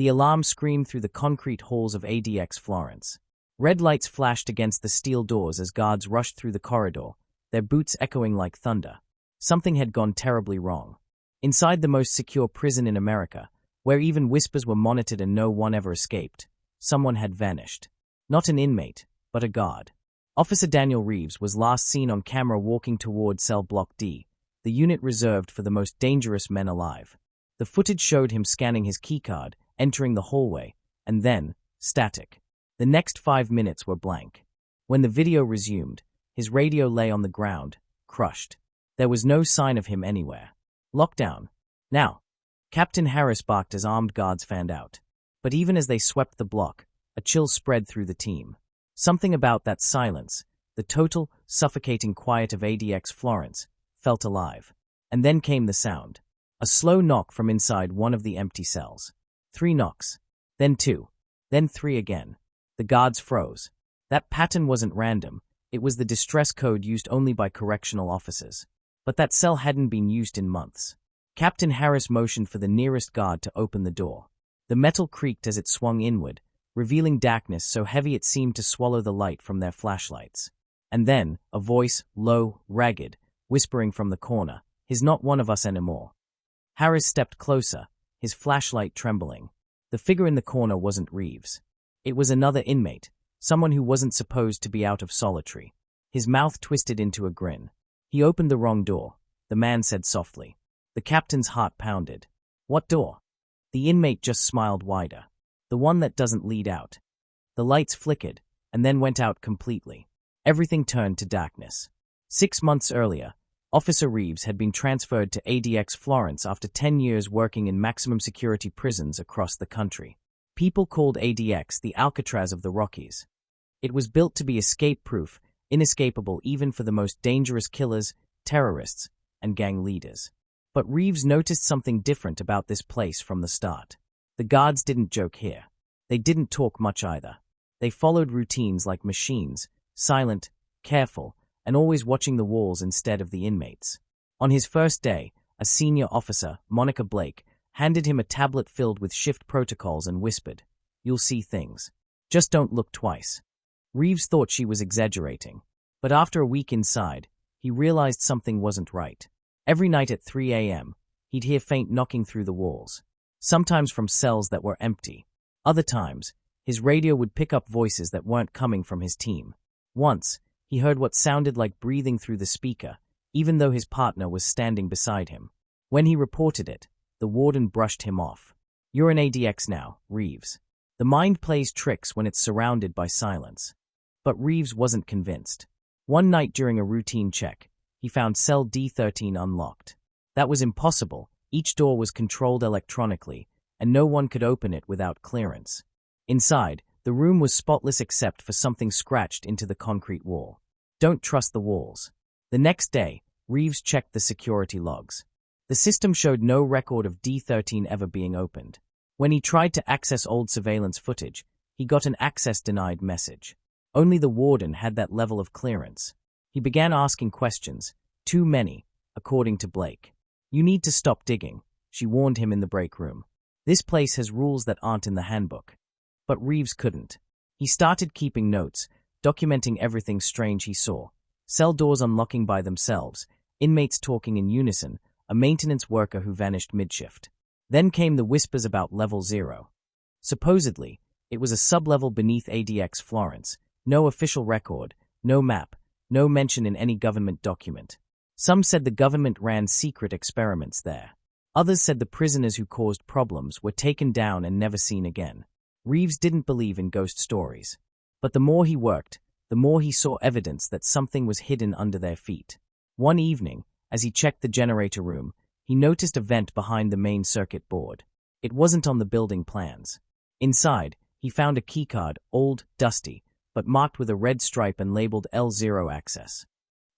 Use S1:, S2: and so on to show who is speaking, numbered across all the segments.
S1: The alarm screamed through the concrete halls of ADX Florence. Red lights flashed against the steel doors as guards rushed through the corridor, their boots echoing like thunder. Something had gone terribly wrong. Inside the most secure prison in America, where even whispers were monitored and no one ever escaped, someone had vanished. Not an inmate, but a guard. Officer Daniel Reeves was last seen on camera walking toward cell block D, the unit reserved for the most dangerous men alive. The footage showed him scanning his keycard, entering the hallway, and then, static. The next 5 minutes were blank. When the video resumed, his radio lay on the ground, crushed. There was no sign of him anywhere. Lockdown. Now. Captain Harris barked as armed guards fanned out. But even as they swept the block, a chill spread through the team. Something about that silence, the total, suffocating quiet of ADX Florence, felt alive. And then came the sound. A slow knock from inside one of the empty cells. 3 knocks. Then 2. Then 3 again. The guards froze. That pattern wasn't random. It was the distress code used only by correctional officers. But that cell hadn't been used in months. Captain Harris motioned for the nearest guard to open the door. The metal creaked as it swung inward, revealing darkness so heavy it seemed to swallow the light from their flashlights. And then, a voice, low, ragged, whispering from the corner, "He's not one of us anymore." Harris stepped closer, his flashlight trembling. The figure in the corner wasn't Reeves. It was another inmate, someone who wasn't supposed to be out of solitary. His mouth twisted into a grin. "He opened the wrong door," the man said softly. The captain's heart pounded. "What door?" The inmate just smiled wider. "The one that doesn't lead out." The lights flickered, and then went out completely. Everything turned to darkness. 6 months earlier, Officer Reeves had been transferred to ADX Florence after 10 years working in maximum security prisons across the country. People called ADX the Alcatraz of the Rockies. It was built to be escape-proof, inescapable even for the most dangerous killers, terrorists, and gang leaders. But Reeves noticed something different about this place from the start. The guards didn't joke here. They didn't talk much either. They followed routines like machines, silent, careful, and always watching the walls instead of the inmates. On his first day, a senior officer, Monica Blake, handed him a tablet filled with shift protocols and whispered, "You'll see things. Just don't look twice." Reeves thought she was exaggerating. But after a week inside, he realized something wasn't right. Every night at 3 a.m., he'd hear faint knocking through the walls, sometimes from cells that were empty. Other times, his radio would pick up voices that weren't coming from his team. Once, he heard what sounded like breathing through the speaker, even though his partner was standing beside him. When he reported it, the warden brushed him off. "You're an ADX now, Reeves. The mind plays tricks when it's surrounded by silence." But Reeves wasn't convinced. One night during a routine check, he found cell D13 unlocked. That was impossible. Each door was controlled electronically, and no one could open it without clearance. Inside, the room was spotless except for something scratched into the concrete wall. Don't trust the walls. The next day, Reeves checked the security logs. The system showed no record of D13 ever being opened. When he tried to access old surveillance footage, he got an access denied message. Only the warden had that level of clearance. He began asking questions, too many, according to Blake. "You need to stop digging," she warned him in the break room. "This place has rules that aren't in the handbook." But Reeves couldn't. He started keeping notes, documenting everything strange he saw. Cell doors unlocking by themselves, inmates talking in unison, a maintenance worker who vanished mid-shift. Then came the whispers about Level 0. Supposedly, it was a sub-level beneath ADX Florence, no official record, no map, no mention in any government document. Some said the government ran secret experiments there. Others said the prisoners who caused problems were taken down and never seen again. Reeves didn't believe in ghost stories. But the more he worked, the more he saw evidence that something was hidden under their feet. One evening, as he checked the generator room, he noticed a vent behind the main circuit board. It wasn't on the building plans. Inside, he found a keycard, old, dusty, but marked with a red stripe and labeled L0 access.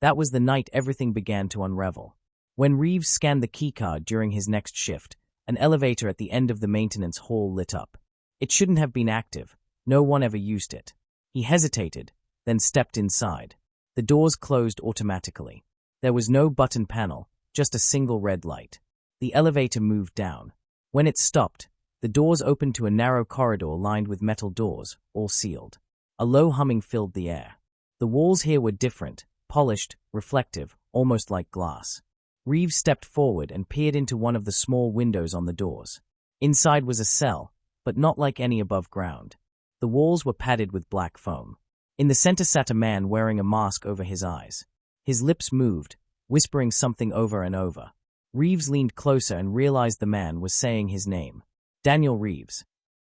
S1: That was the night everything began to unravel. When Reeves scanned the keycard during his next shift, an elevator at the end of the maintenance hall lit up. It shouldn't have been active. No one ever used it. He hesitated, then stepped inside. The doors closed automatically. There was no button panel, just a single red light. The elevator moved down. When it stopped, The doors opened to a narrow corridor lined with metal doors, all sealed. A low humming filled the air. The walls here were different, polished, reflective, almost like glass. Reeves stepped forward and peered into one of the small windows on the doors. Inside was a cell, but not like any above ground. The walls were padded with black foam. In the center sat a man wearing a mask over his eyes. His lips moved, whispering something over and over. Reeves leaned closer and realized the man was saying his name. Daniel Reeves.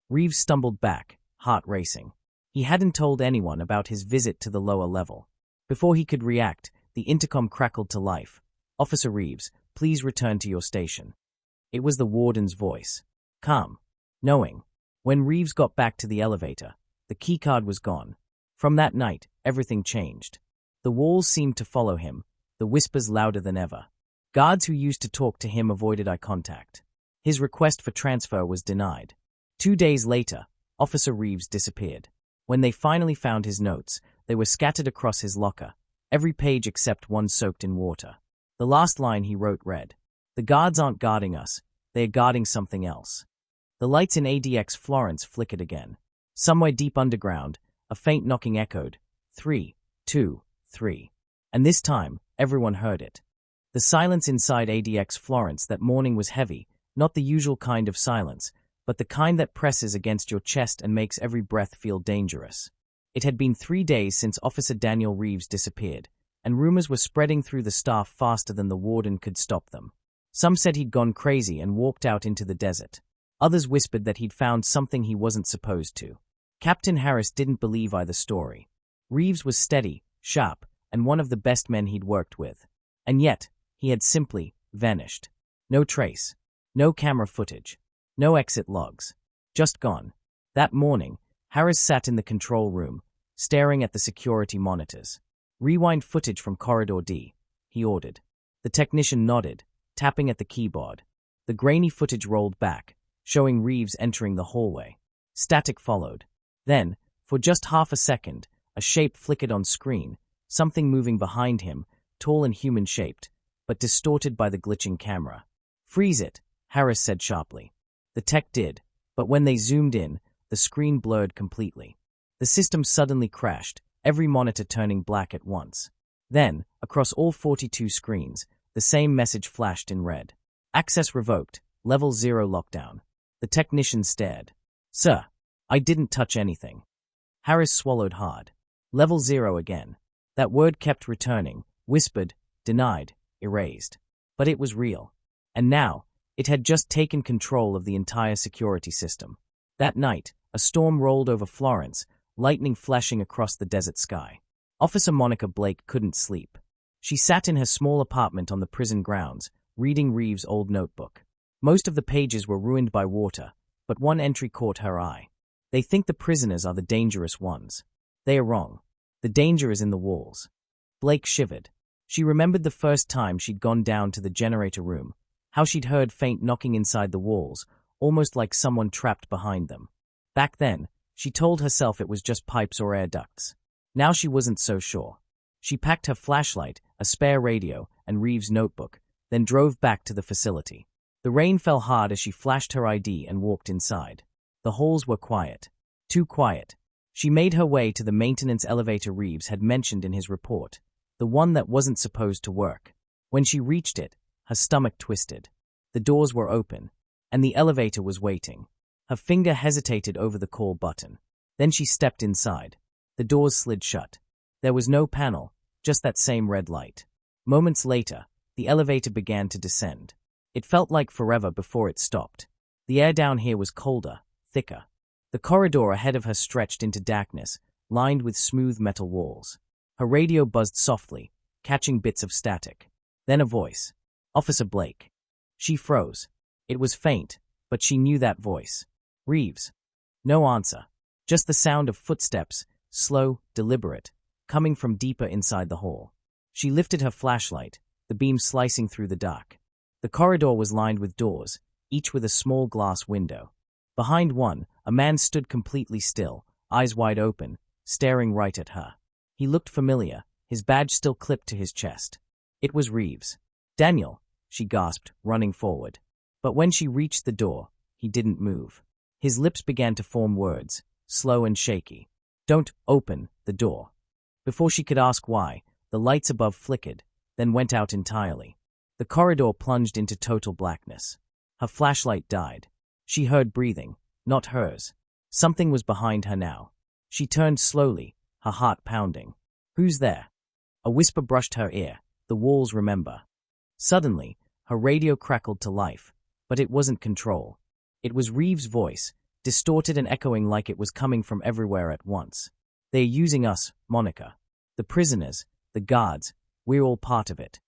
S1: Reeves stumbled back, heart racing. He hadn't told anyone about his visit to the lower level. Before he could react, the intercom crackled to life. "Officer Reeves, please return to your station." It was the warden's voice. Calm. Knowing. When Reeves got back to the elevator, the keycard was gone. From that night, everything changed. The walls seemed to follow him, the whispers louder than ever. Guards who used to talk to him avoided eye contact. His request for transfer was denied. 2 days later, Officer Reeves disappeared. When they finally found his notes, they were scattered across his locker, every page except one soaked in water. The last line he wrote read, "The guards aren't guarding us, they are guarding something else." The lights in ADX Florence flickered again. Somewhere deep underground, a faint knocking echoed, 3, 2, 3. And this time, everyone heard it. The silence inside ADX Florence that morning was heavy, not the usual kind of silence, but the kind that presses against your chest and makes every breath feel dangerous. It had been 3 days since Officer Daniel Reeves disappeared, and rumors were spreading through the staff faster than the warden could stop them. Some said he'd gone crazy and walked out into the desert. Others whispered that he'd found something he wasn't supposed to. Captain Harris didn't believe either story. Reeves was steady, sharp, and one of the best men he'd worked with. And yet, he had simply vanished. No trace. No camera footage. No exit logs. Just gone. That morning, Harris sat in the control room, staring at the security monitors. "Rewind footage from Corridor D," he ordered. The technician nodded, tapping at the keyboard. The grainy footage rolled back, showing Reeves entering the hallway. Static followed. Then, for just half a second, a shape flickered on screen, something moving behind him, tall and human-shaped, but distorted by the glitching camera. "Freeze it," Harris said sharply. The tech did, but when they zoomed in, the screen blurred completely. The system suddenly crashed, every monitor turning black at once. Then, across all 42 screens, the same message flashed in red. "Access revoked. Level 0 lockdown." The technician stared. "Sir, I didn't touch anything." Harris swallowed hard. "Level 0 again." That word kept returning, whispered, denied, erased. But it was real. And now, it had just taken control of the entire security system. That night, a storm rolled over Florence, lightning flashing across the desert sky. Officer Monica Blake couldn't sleep. She sat in her small apartment on the prison grounds, reading Reeves' old notebook. Most of the pages were ruined by water, but one entry caught her eye. "They think the prisoners are the dangerous ones. They are wrong. The danger is in the walls." Blake shivered. She remembered the first time she'd gone down to the generator room, how she'd heard faint knocking inside the walls, almost like someone trapped behind them. Back then, she told herself it was just pipes or air ducts. Now she wasn't so sure. She packed her flashlight, a spare radio, and Reeves' notebook, then drove back to the facility. The rain fell hard as she flashed her ID and walked inside. The halls were quiet. Too quiet. She made her way to the maintenance elevator Reeves had mentioned in his report, the one that wasn't supposed to work. When she reached it, her stomach twisted. The doors were open, and the elevator was waiting. Her finger hesitated over the call button. Then she stepped inside. The doors slid shut. There was no panel, just that same red light. Moments later, the elevator began to descend. It felt like forever before it stopped. The air down here was colder, thicker. The corridor ahead of her stretched into darkness, lined with smooth metal walls. Her radio buzzed softly, catching bits of static. Then a voice. "Officer Blake." She froze. It was faint, but she knew that voice. "Reeves." No answer. Just the sound of footsteps, slow, deliberate, coming from deeper inside the hall. She lifted her flashlight, the beam slicing through the dark. The corridor was lined with doors, each with a small glass window. Behind one, a man stood completely still, eyes wide open, staring right at her. He looked familiar, his badge still clipped to his chest. It was Reeves. "Daniel," she gasped, running forward. But when she reached the door, he didn't move. His lips began to form words, slow and shaky. "Don't open the door." Before she could ask why, the lights above flickered, then went out entirely. The corridor plunged into total blackness. Her flashlight died. She heard breathing, not hers. Something was behind her now. She turned slowly, her heart pounding. "Who's there?" A whisper brushed her ear. "The walls remember." Suddenly, her radio crackled to life, but it wasn't Control. It was Reeves' voice, distorted and echoing like it was coming from everywhere at once. "They're using us, Monica. The prisoners, the guards, we're all part of it."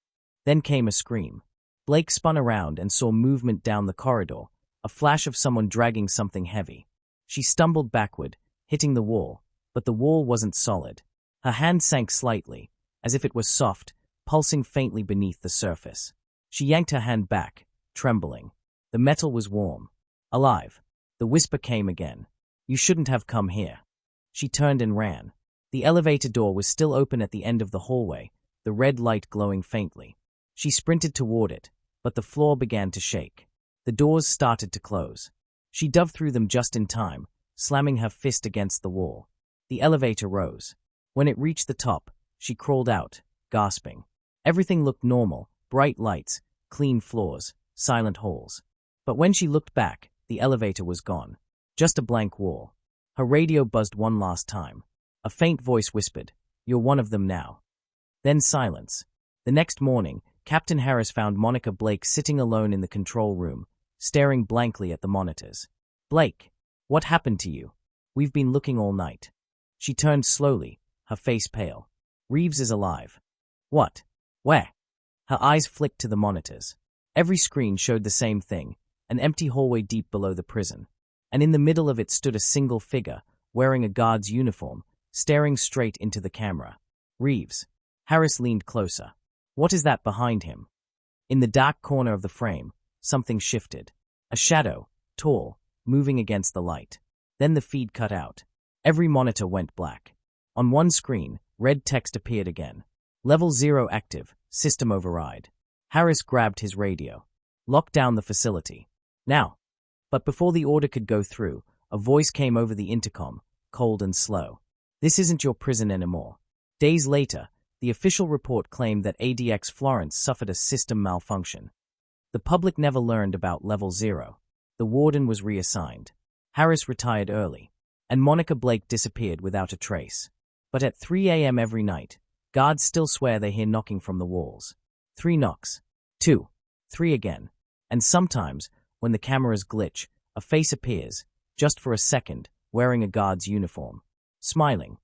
S1: Then came a scream. Blake spun around and saw movement down the corridor, a flash of someone dragging something heavy. She stumbled backward, hitting the wall, but the wall wasn't solid. Her hand sank slightly, as if it was soft, pulsing faintly beneath the surface. She yanked her hand back, trembling. The metal was warm. Alive. The whisper came again. "You shouldn't have come here." She turned and ran. The elevator door was still open at the end of the hallway, the red light glowing faintly. She sprinted toward it, but the floor began to shake. The doors started to close. She dove through them just in time, slamming her fist against the wall. The elevator rose. When it reached the top, she crawled out, gasping. Everything looked normal, bright lights, clean floors, silent halls. But when she looked back, the elevator was gone. Just a blank wall. Her radio buzzed one last time. A faint voice whispered, "You're one of them now." Then silence. The next morning, Captain Harris found Monica Blake sitting alone in the control room, staring blankly at the monitors. "Blake, what happened to you? We've been looking all night." She turned slowly, her face pale. "Reeves is alive." "What? Where?" Her eyes flicked to the monitors. Every screen showed the same thing, an empty hallway deep below the prison. And in the middle of it stood a single figure, wearing a guard's uniform, staring straight into the camera. "Reeves." Harris leaned closer. "What is that behind him?" In the dark corner of the frame, something shifted. A shadow, tall, moving against the light. Then the feed cut out. Every monitor went black. On one screen, red text appeared again. "Level 0 active, system override." Harris grabbed his radio. "Lock down the facility. Now." But before the order could go through, a voice came over the intercom, cold and slow. "This isn't your prison anymore." Days later, the official report claimed that ADX Florence suffered a system malfunction. The public never learned about Level 0. The warden was reassigned. Harris retired early, and Monica Blake disappeared without a trace. But at 3 a.m. every night, guards still swear they hear knocking from the walls. 3 knocks. 2. 3 again. And sometimes, when the cameras glitch, a face appears, just for a second, wearing a guard's uniform. Smiling.